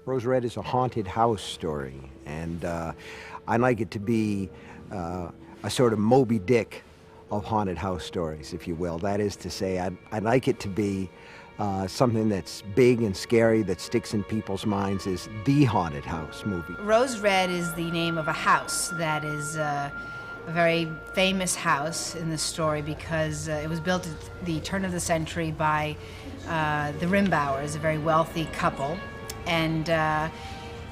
Rose Red is a haunted house story, and I like it to be a sort of Moby Dick of haunted house stories, if you will. That is to say, I'd like it to be something that's big and scary that sticks in people's minds as the haunted house movie. Rose Red is the name of a house that is a very famous house in the story because it was built at the turn of the century by the Rimbauers, a very wealthy couple. And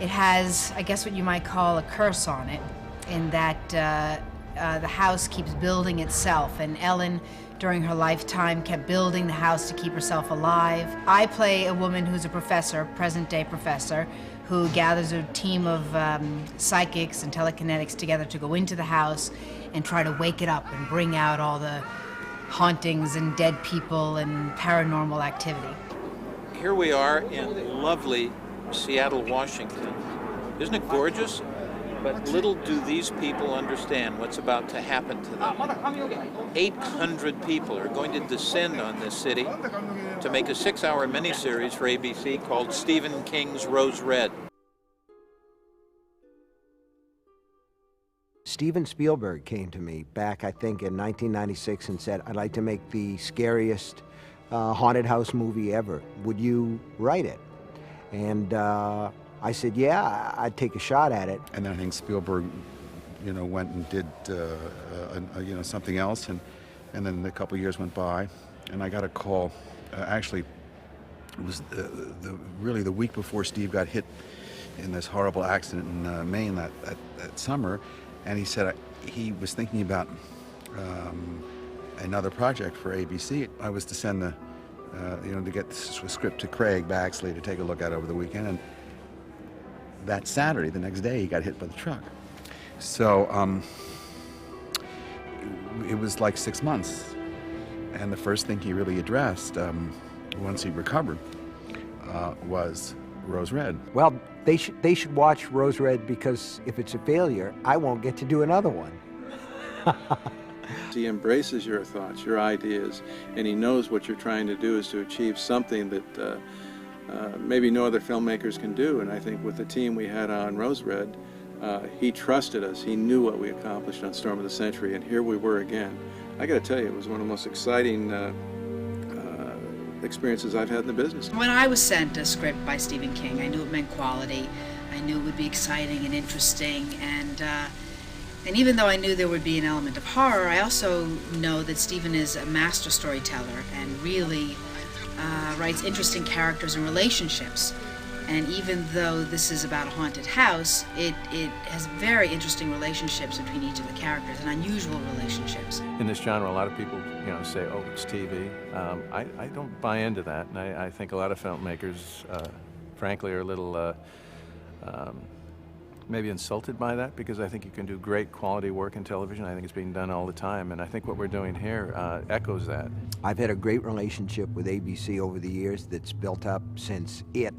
it has, I guess what you might call a curse on it, in that the house keeps building itself, and Ellen, during her lifetime, kept building the house to keep herself alive. I play a woman who's a professor, present-day professor, who gathers a team of psychics and telekinetics together to go into the house and try to wake it up and bring out all the hauntings and dead people and paranormal activity. Here we are in lovely Seattle, Washington. Isn't it gorgeous? But little do these people understand what's about to happen to them. 800 people are going to descend on this city to make a 6-hour miniseries for ABC called Stephen King's Rose Red. Steven Spielberg came to me back, I think, in 1996 and said, I'd like to make the scariest haunted house movie ever. Would you write it? And I said, yeah, I'd take a shot at it. And then I think Spielberg, went and did, something else. And then a couple years went by, and I got a call. Actually, it was really the week before Steve got hit in this horrible accident in Maine that summer. And he said he was thinking about another project for ABC. I was to send to get the script to Craig Baxley to take a look at over the weekend. And that Saturday, the next day, he got hit by the truck. So it was like 6 months. And the first thing he really addressed, once he recovered, was Rose Red. Well, they should watch Rose Red, because if it's a failure, I won't get to do another one. He embraces your thoughts, your ideas, and he knows what you're trying to do is to achieve something that maybe no other filmmakers can do. And I think with the team we had on Rose Red, he trusted us. He knew what we accomplished on Storm of the Century, and here we were again. I got to tell you, it was one of the most exciting experiences I've had in the business. When I was sent a script by Stephen King, I knew it meant quality. I knew it would be exciting and interesting, and even though I knew there would be an element of horror, I also know that Stephen is a master storyteller and really writes interesting characters and relationships. And even though this is about a haunted house, it has very interesting relationships between each of the characters, and unusual relationships. In this genre, a lot of people, say, oh, it's TV. I don't buy into that, and I think a lot of filmmakers, frankly, are a little maybe insulted by that, because I think you can do great quality work in television. I think it's being done all the time, and I think what we're doing here echoes that. I've had a great relationship with ABC over the years that's built up since It.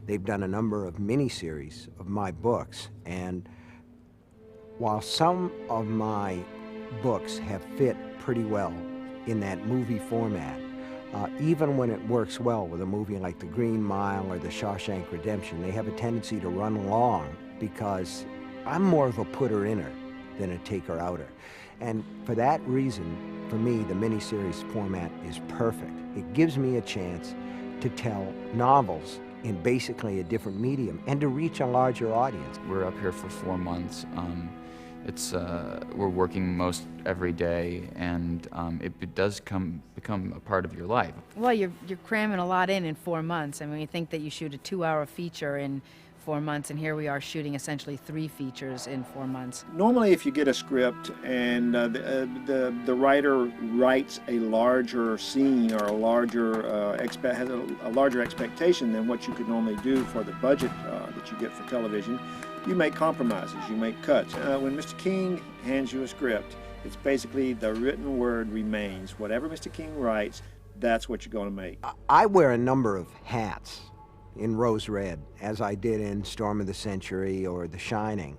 They've done a number of miniseries of my books, and while some of my books have fit pretty well in that movie format, even when it works well with a movie like The Green Mile or The Shawshank Redemption, they have a tendency to run long, because I'm more of a putter-inner than a taker-outer. And for that reason, for me, the miniseries format is perfect. It gives me a chance to tell novels in basically a different medium and to reach a larger audience. We're up here for 4 months. We're working most every day, and it does become a part of your life. Well, you're cramming a lot in 4 months. I mean, you think that you shoot a 2-hour feature in 4 months, and here we are shooting essentially 3 features in 4 months. Normally, if you get a script and the writer writes a larger scene or a larger has a larger expectation than what you could normally do for the budget that you get for television, you make compromises, you make cuts. When Mr. King hands you a script, it's basically the written word remains. Whatever Mr. King writes, that's what you're going to make. I wear a number of hats in Rose Red, as I did in Storm of the Century or The Shining.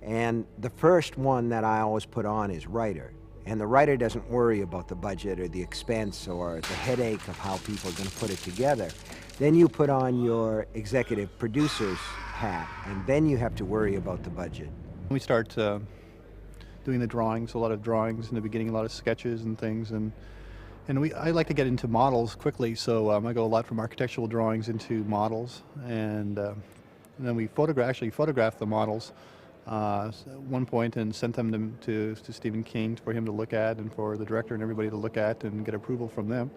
And the first one that I always put on is writer. and the writer doesn't worry about the budget or the expense or the headache of how people are going to put it together, then you put on your executive producer's hat, and then you have to worry about the budget. We start doing the drawings, a lot of drawings in the beginning, a lot of sketches and things, and I like to get into models quickly, so I go a lot from architectural drawings into models, and then we photograph the models at one point and sent them to Stephen King for him to look at, and for the director and everybody to look at and get approval from them.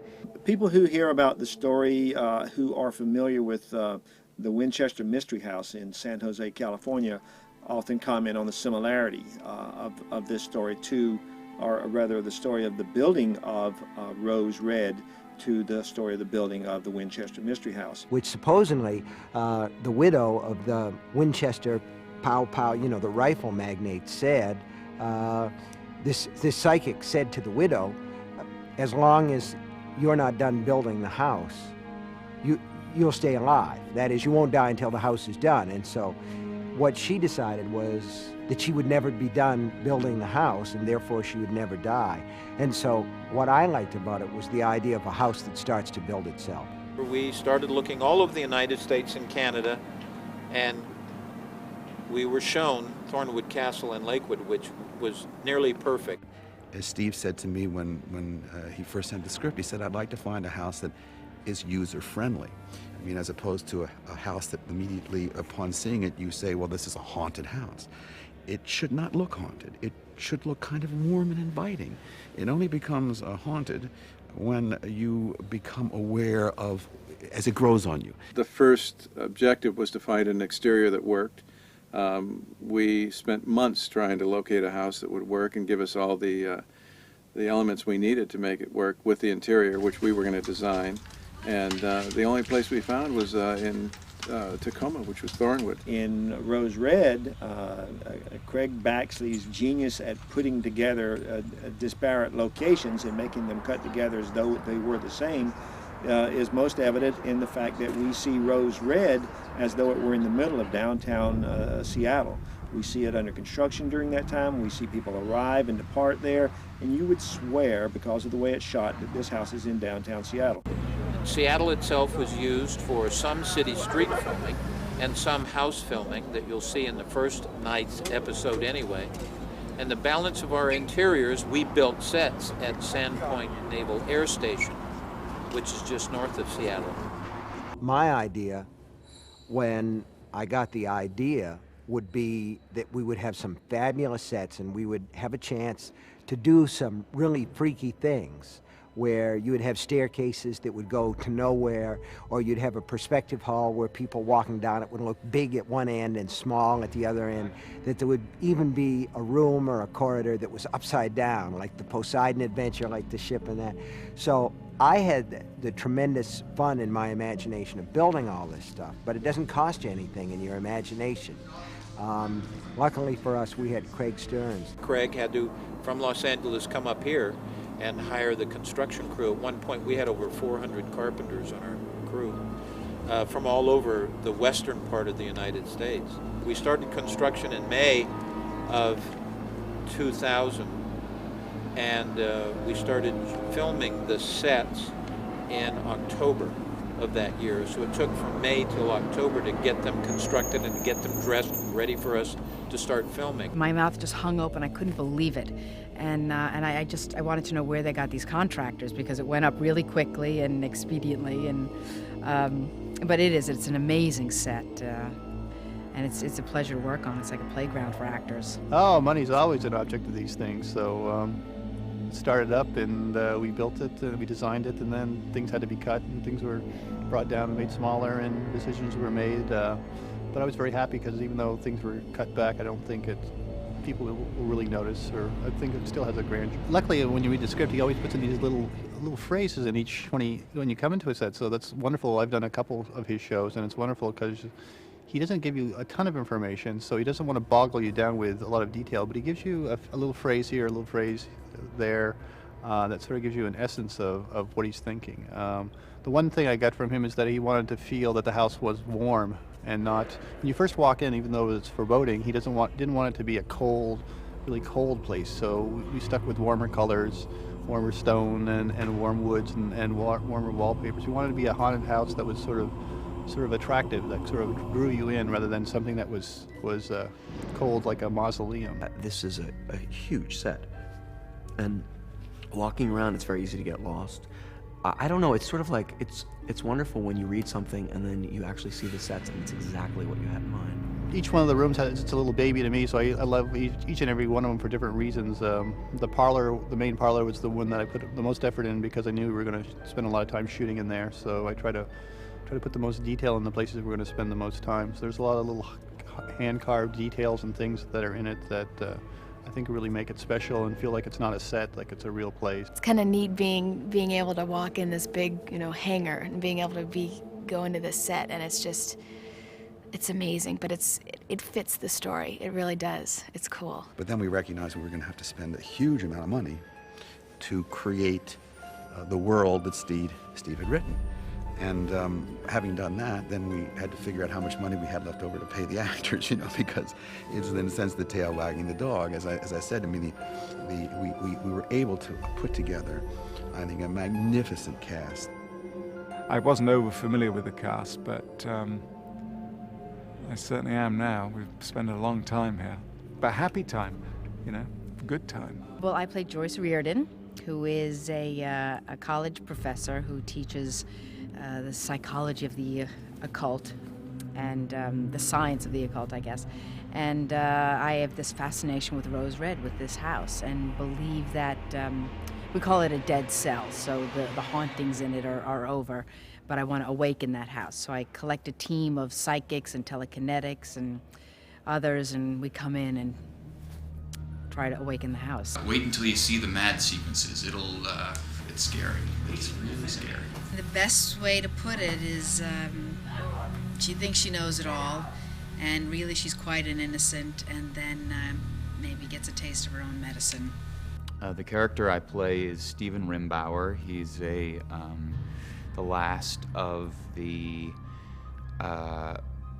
People who hear about the story, who are familiar with the Winchester Mystery House in San Jose, California, often comment on the similarity of this story to, or rather the story of the building of Rose Red to the story of the building of the Winchester Mystery House. Which supposedly the widow of the Winchester Pow Pow, you know, the rifle magnate, said, this psychic said to the widow, as long as you're not done building the house, you'll stay alive. That is, you won't die until the house is done. And so what she decided was that she would never be done building the house, and therefore she would never die. And so what I liked about it was the idea of a house that starts to build itself. We started looking all over the United States and Canada, and we were shown Thornwood Castle in Lakewood, which was nearly perfect. As Steve said to me when he first sent the script, he said, I'd like to find a house that is user-friendly. I mean, as opposed to a house that immediately upon seeing it, you say, well, this is a haunted house. It should not look haunted. It should look kind of warm and inviting. It only becomes haunted when you become aware of, as it grows on you. The first objective was to find an exterior that worked. We spent months trying to locate a house that would work and give us all the elements we needed to make it work with the interior, which we were going to design. And the only place we found was in Tacoma, which was Thornwood. In Rose Red, Craig Baxley's genius at putting together disparate locations and making them cut together as though they were the same is most evident in the fact that we see Rose Red as though it were in the middle of downtown Seattle. We see it under construction during that time. We see people arrive and depart there, and you would swear, because of the way it's shot, that this house is in downtown Seattle. Seattle itself was used for some city street filming and some house filming that you'll see in the first night's episode anyway. And the balance of our interiors, we built sets at Sandpoint Naval Air Station, which is just north of Seattle. My idea, when I got the idea, would be that we would have some fabulous sets and we would have a chance to do some really freaky things, where you would have staircases that would go to nowhere, or you'd have a perspective hall where people walking down it would look big at one end and small at the other end, that there would even be a room or a corridor that was upside down, like the Poseidon Adventure, like the ship and that. So I had the tremendous fun in my imagination of building all this stuff, but it doesn't cost you anything in your imagination. Luckily for us, we had Craig Stearns. Craig had to, from Los Angeles, come up here and hire the construction crew. At one point, we had over 400 carpenters on our crew from all over the western part of the United States. We started construction in May of 2000, and we started filming the sets in October of that year. So it took from May till October to get them constructed and get them dressed and ready for us to start filming. My mouth just hung open. I couldn't believe it. And I wanted to know where they got these contractors, because it went up really quickly and expediently. And but it's an amazing set, and it's a pleasure to work on. It's like a playground for actors. Oh, money's always an object of these things. So it started up, and we built it, and we designed it, and then things had to be cut, and things were brought down and made smaller, and decisions were made. But I was very happy, because even though things were cut back, I don't think people will really notice, or I think it still has a grandeur. Luckily, when you read the script, he always puts in these little phrases in each when you come into a set. So that's wonderful. I've done a couple of his shows, and it's wonderful because he doesn't give you a ton of information, so he doesn't want to boggle you down with a lot of detail, but he gives you a little phrase here, a little phrase there, that sort of gives you an essence of what he's thinking. The one thing I got from him is that he wanted to feel that the house was warm, and not, when you first walk in, even though it's foreboding, he didn't want it to be a cold, really cold place. So we stuck with warmer colors, warmer stone and warm woods and warmer wallpapers. We wanted to be a haunted house that was sort of attractive, that sort of drew you in rather than something that was cold like a mausoleum. This is a huge set, and walking around, it's very easy to get lost. I don't know, it's sort of like, it's wonderful when you read something and then you actually see the sets and it's exactly what you had in mind. Each one of the rooms has its a little baby to me, so I love each and every one of them for different reasons. The main parlor was the one that I put the most effort in because I knew we were going to spend a lot of time shooting in there, so I try to put the most detail in the places we're going to spend the most time. So there's a lot of little hand-carved details and things that are in it that I think really make it special and feel like it's not a set, like it's a real place. It's kind of neat being able to walk in this big, hangar and being able to go into this set, and it's amazing, but it fits the story. It really does. It's cool. But then we recognized we were going to have to spend a huge amount of money to create the world that Steve had written. And having done that, then we had to figure out how much money we had left over to pay the actors, because it's in a sense the tail wagging the dog. As I said, I mean, we were able to put together, I think, a magnificent cast. I wasn't over familiar with the cast, but I certainly am now. We've spent a long time here, but happy time, good time. Well, I played Joyce Reardon, who is a college professor who teaches the psychology of the occult and the science of the occult, I guess. And I have this fascination with Rose Red, with this house, and believe that we call it a dead cell, so the hauntings in it are over, but I want to awaken that house. So I collect a team of psychics and telekinetics and others, and we come in and try to awaken the house. Wait until you see the mad sequences. It's scary. It's really scary. The best way to put it is she thinks she knows it all, and really she's quite an innocent, and then maybe gets a taste of her own medicine. The character I play is Stephen Rimbauer. He's the last of the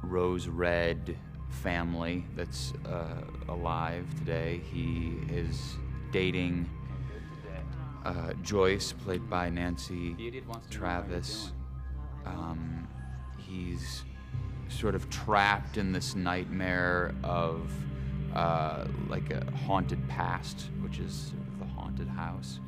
Rose Red family that's alive today. He is dating Joyce, played by Nancy Travis. He's sort of trapped in this nightmare of like a haunted past, which is the haunted house.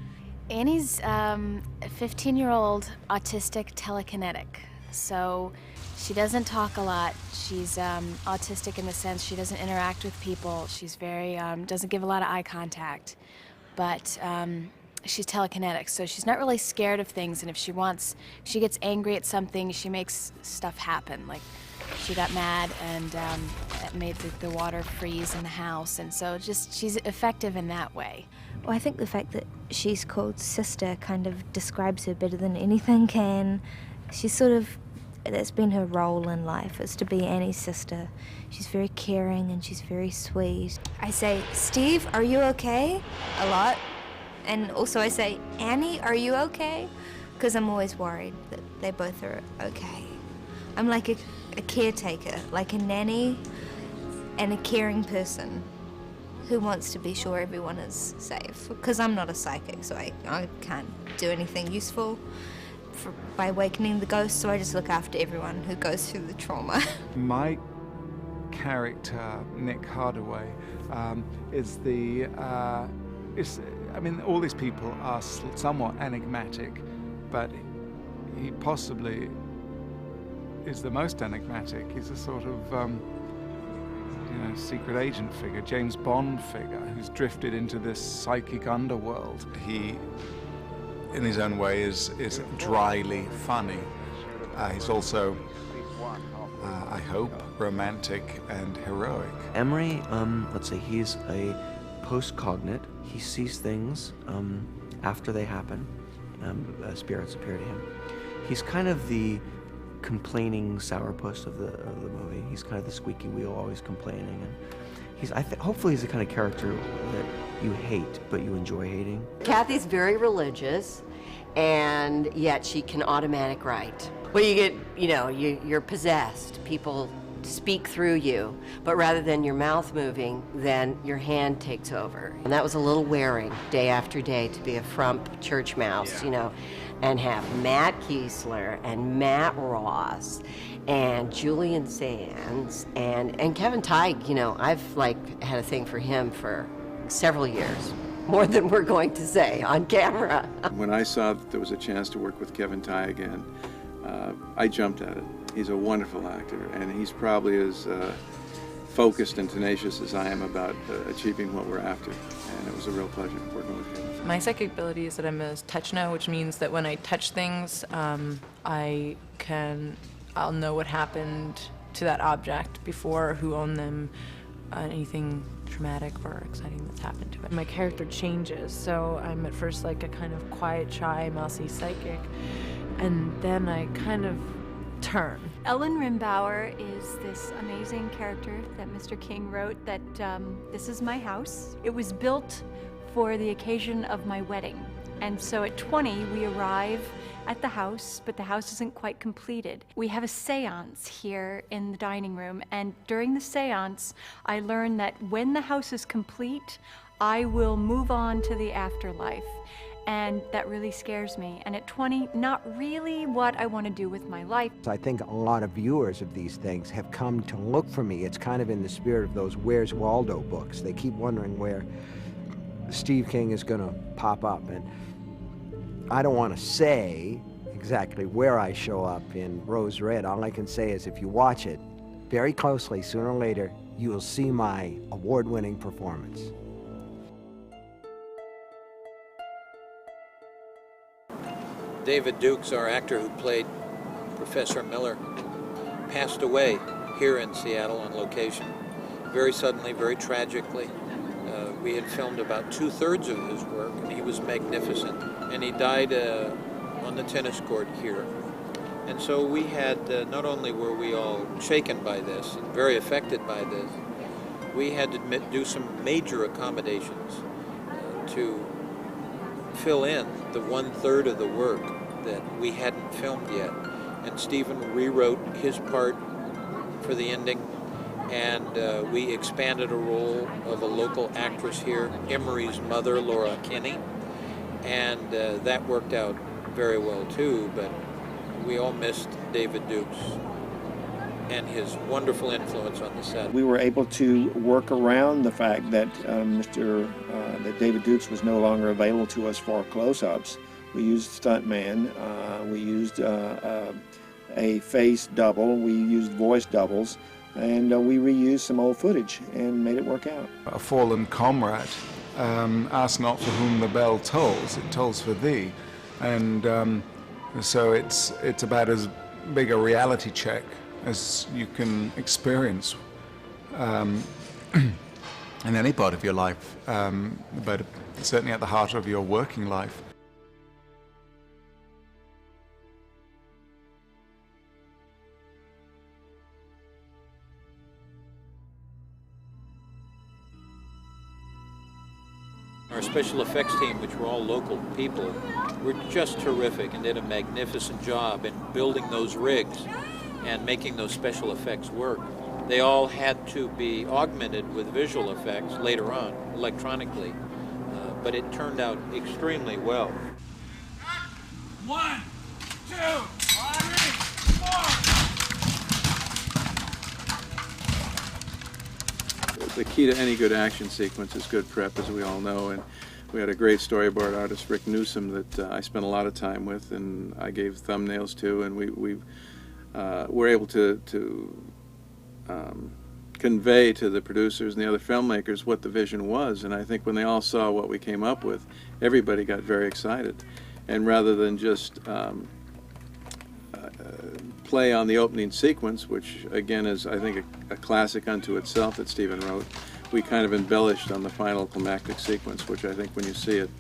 Annie's a 15-year-old autistic telekinetic, so she doesn't talk a lot. She's autistic in the sense she doesn't interact with people. She's very, doesn't give a lot of eye contact, but she's telekinetic, so she's not really scared of things, and if she gets angry at something, she makes stuff happen. Like, she got mad and it made the water freeze in the house, and so she's effective in that way. Well, I think the fact that she's called Sister kind of describes her better than anything can. That's been her role in life, is to be Annie's sister. She's very caring and she's very sweet. I say, Steve, are you okay? A lot. And also I say, Annie, are you okay? Because I'm always worried that they both are okay. I'm like a caretaker, like a nanny and a caring person who wants to be sure everyone is safe. Because I'm not a psychic, so I can't do anything useful by awakening the ghosts, so I just look after everyone who goes through the trauma. My character, Nick Hardaway, all these people are somewhat enigmatic, but he possibly is the most enigmatic. He's a sort of secret agent figure, James Bond figure, who's drifted into this psychic underworld. He, in his own way, is dryly funny. He's also, I hope, romantic and heroic. Emery, let's say he's a post-cognate. He sees things after they happen. Spirits appear to him. He's kind of the complaining sourpuss of the movie. He's kind of the squeaky wheel, always complaining. And hopefully he's the kind of character that you hate, but you enjoy hating. Kathy's very religious, and yet she can automatic write. Well, you get, you're possessed. People speak through you, but rather than your mouth moving, then your hand takes over. And that was a little wearing day after day to be a frump church mouse, you know, and have Matt Kiesler and Matt Ross and Julian Sands and Kevin Teig. You know, I've like had a thing for him for several years, more than we're going to say on camera. When I saw that there was a chance to work with Kevin Teig again, I jumped at it. He's a wonderful actor, and he's probably as focused and tenacious as I am about achieving what we're after. And it was a real pleasure working with him. My psychic ability is that I'm a touch know, which means that when I touch things, I'll know what happened to that object before, who owned them, anything traumatic or exciting that's happened to it. My character changes, so I'm at first like a kind of quiet, shy, mousy psychic, and then I kind of turn. Ellen Rimbauer is this amazing character that Mr. King wrote that this is my house. It was built for the occasion of my wedding. And so at 20, we arrive at the house, but the house isn't quite completed. We have a seance here in the dining room, and during the seance, I learned that when the house is complete, I will move on to the afterlife. And that really scares me. And at 20, not really what I want to do with my life. I think a lot of viewers of these things have come to look for me. It's kind of in the spirit of those Where's Waldo books. They keep wondering where Steve King is going to pop up. And I don't want to say exactly where I show up in Rose Red. All I can say is if you watch it very closely, sooner or later, you will see my award-winning performance. David Dukes, our actor who played Professor Miller, passed away here in Seattle on location, very suddenly, very tragically. We had filmed about 2/3 of his work, and he was magnificent. And he died on the tennis court here. And so we had, not only were we all shaken by this and very affected by this, we had to do some major accommodations to fill in the 1/3 of the work that we hadn't filmed yet. And Stephen rewrote his part for the ending, and we expanded a role of a local actress here, Emery's mother, Laura Kinney, and that worked out very well too, but we all missed David Dukes and his wonderful influence on the set. We were able to work around the fact that that David Dukes was no longer available to us for close-ups. We used stuntman, we used a face double, we used voice doubles, and we reused some old footage and made it work out. A fallen comrade, ask not for whom the bell tolls, it tolls for thee. And so it's about as big a reality check as you can experience in any part of your life, but certainly at the heart of your working life. Our special effects team, which were all local people, were just terrific and did a magnificent job in building those rigs and making those special effects work. They all had to be augmented with visual effects later on, electronically, but it turned out extremely well. 1, 2, 3, 4. The key to any good action sequence is good prep, as we all know, and we had a great storyboard artist, Rick Newsom, that I spent a lot of time with, and I gave thumbnails to, and we were able to convey to the producers and the other filmmakers what the vision was. And I think when they all saw what we came up with, everybody got very excited. And rather than just play on the opening sequence, which again is, I think, a classic unto itself that Stephen wrote, we kind of embellished on the final climactic sequence, which I think when you see it,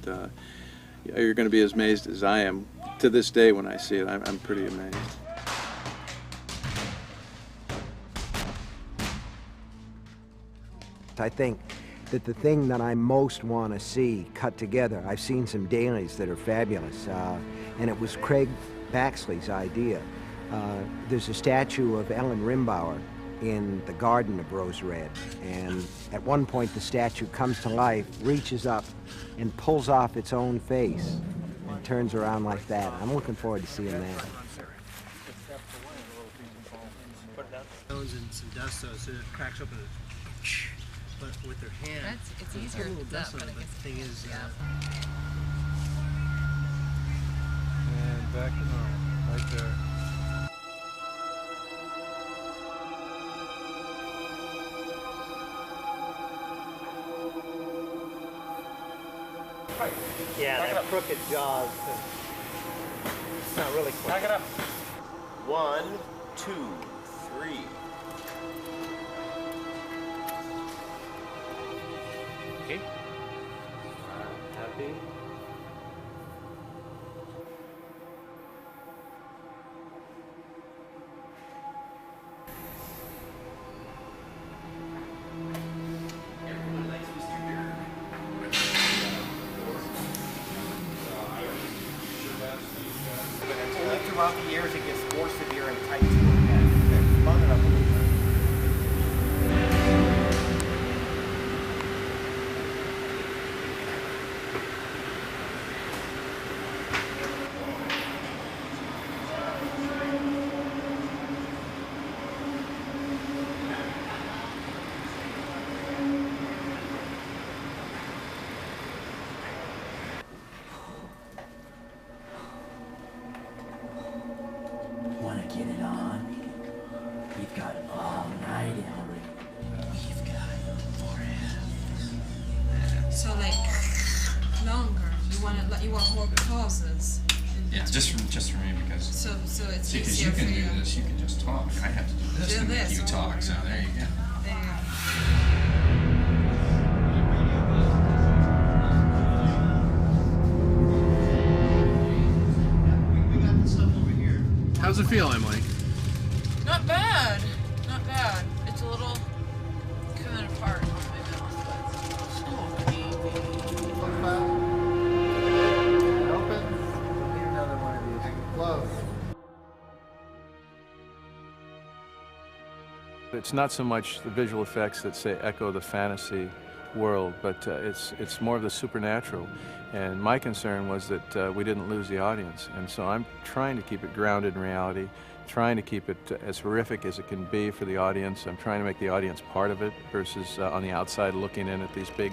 you're going to be as amazed as I am. To this day when I see it, I'm pretty amazed. I think that the thing that I most want to see cut together, I've seen some dailies that are fabulous, and it was Craig Baxley's idea. There's a statue of Ellen Rimbauer in the garden of Rose Red. And at one point, the statue comes to life, reaches up, and pulls off its own face and turns around like that. I'm looking forward to seeing that. And some dust so it cracks open. But with their hand, it's easier a little if it's dust up, on it. but I But the thing is, And back to normal, right there. yeah, that crooked jaws. It's not really quick. Back it up. 1, 2, 3. Okay. Happy. Only throughout the years it gets more severe and tight to it. Bung it up a little bit. Want to get it on? We've got all night, Ellery. We've got forever. So like longer. You want more pauses. Yeah, just for me because. So it's see, because easier you can for do you. this, you can just talk. I have to do this Do to make this, you oh, talk. So there you go. There you go. How's it feel, Emily? Not bad. Not bad. It's a little coming apart. It's not so much the visual effects that say echo the fantasy world, but it's more of the supernatural. And my concern was that we didn't lose the audience. And so I'm trying to keep it grounded in reality, trying to keep it as horrific as it can be for the audience. I'm trying to make the audience part of it versus on the outside looking in at these big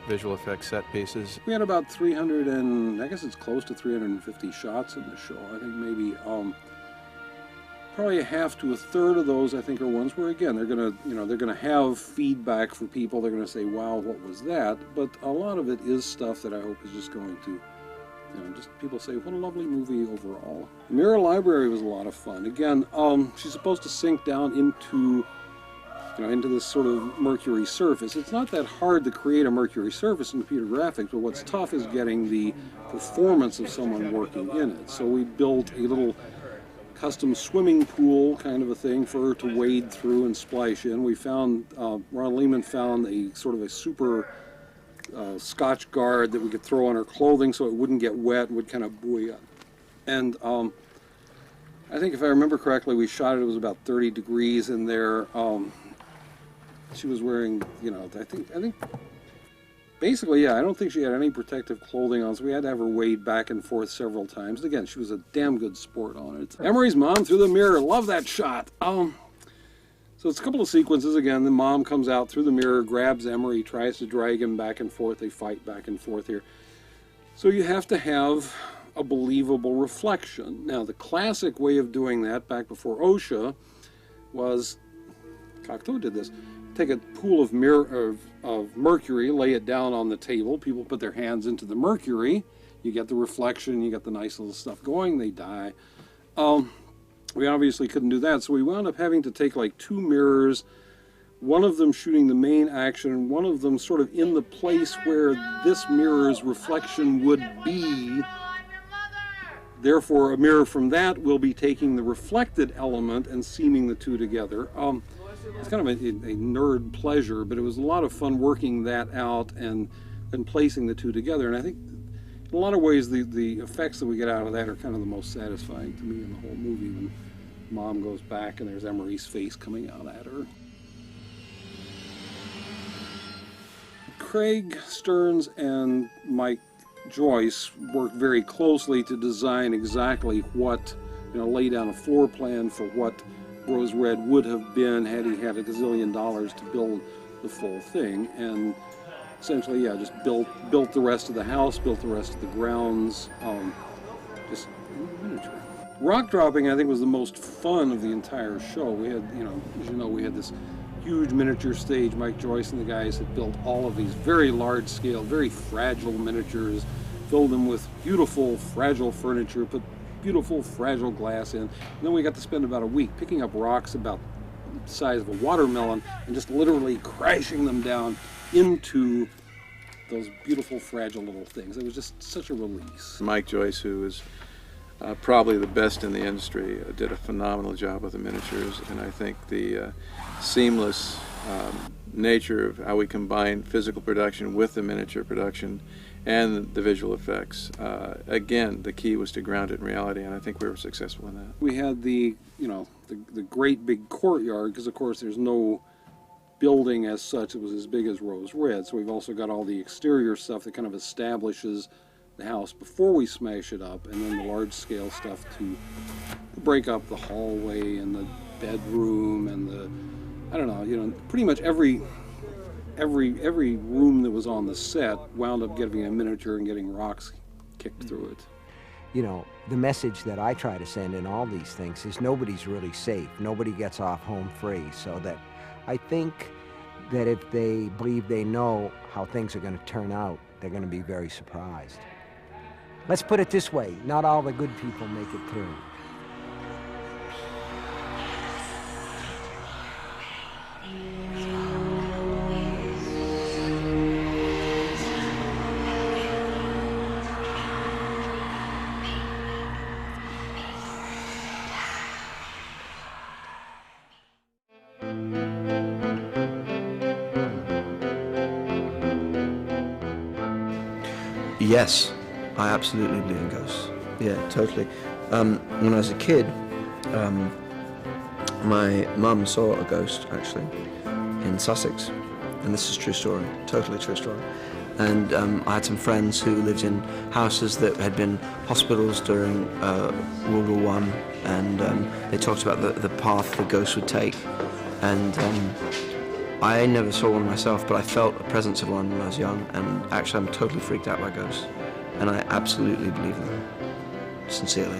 visual effects set pieces. We had about 300 and I guess it's close to 350 shots in the show. I think maybe probably a half to a third of those I think are ones where again they're gonna have feedback for people. They're gonna say, wow, what was that? But a lot of it is stuff that I hope is just going to just people say, what a lovely movie overall. Mirror Library was a lot of fun. Again, she's supposed to sink down into into this sort of mercury surface. It's not that hard to create a mercury surface in computer graphics, but what's tough is getting the performance of someone working in it. So we built a little custom swimming pool kind of a thing for her to wade through and splash in. We found, Ron Lehman found a sort of a super Scotch guard that we could throw on her clothing so it wouldn't get wet and would kind of buoy up. And I think if I remember correctly, we shot it was about 30 degrees in there. She was wearing, I think basically, yeah, I don't think she had any protective clothing on, so we had to have her wade back and forth several times. Again, she was a damn good sport on it. Emery's mom through the mirror, love that shot. So it's a couple of sequences. Again, the mom comes out through the mirror, grabs Emery, tries to drag him back and forth. They fight back and forth here. So you have to have a believable reflection. Now, the classic way of doing that back before OSHA was, Cocteau did this, take a pool of mercury, lay it down on the table. People put their hands into the mercury. You get the reflection, you get the nice little stuff going, they die. We obviously couldn't do that, so we wound up having to take like 2 mirrors, one of them shooting the main action, one of them sort of in the place where this mirror's reflection would be. Therefore, a mirror from that will be taking the reflected element and seaming the two together. It's kind of a nerd pleasure, but it was a lot of fun working that out and placing the two together. And I think in a lot of ways the effects that we get out of that are kind of the most satisfying to me in the whole movie. Mom goes back and there's Emery's face coming out at her. Craig Stearns and Mike Joyce worked very closely to design exactly what, lay down a floor plan for what Rose Red would have been had he had $1 gazillion to build the full thing. And essentially, yeah, just built the rest of the house, built the rest of the grounds, just miniature. Rock dropping, I think, was the most fun of the entire show. We had, as you know, we had this huge miniature stage. Mike Joyce and the guys had built all of these very large scale, very fragile miniatures, filled them with beautiful, fragile furniture, put beautiful, fragile glass in. And then we got to spend about a week picking up rocks about the size of a watermelon and just literally crashing them down into those beautiful, fragile little things. It was just such a release. Mike Joyce, who is probably the best in the industry, did a phenomenal job with the miniatures, and I think the seamless nature of how we combine physical production with the miniature production and the visual effects. Again, the key was to ground it in reality, and I think we were successful in that. We had the great big courtyard, because of course there's no building as such. It was as big as Rose Red, so we've also got all the exterior stuff that kind of establishes the house before we smash it up, and then the large scale stuff to break up the hallway and the bedroom and the, I don't know, pretty much every room that was on the set wound up getting a miniature and getting rocks kicked through it. The message that I try to send in all these things is nobody's really safe. Nobody gets off home free, so that I think that if they believe they know how things are going to turn out, they're going to be very surprised. Let's put it this way, not all the good people make it through. Yes, I absolutely believe in ghosts. Yeah, totally. When I was a kid, my mum saw a ghost, actually, in Sussex. And this is a true story, totally true story. And I had some friends who lived in houses that had been hospitals during World War I, and they talked about the path the ghost would take. And I never saw one myself, but I felt a presence of one when I was young, and actually I'm totally freaked out by ghosts. And I absolutely believe in them, sincerely.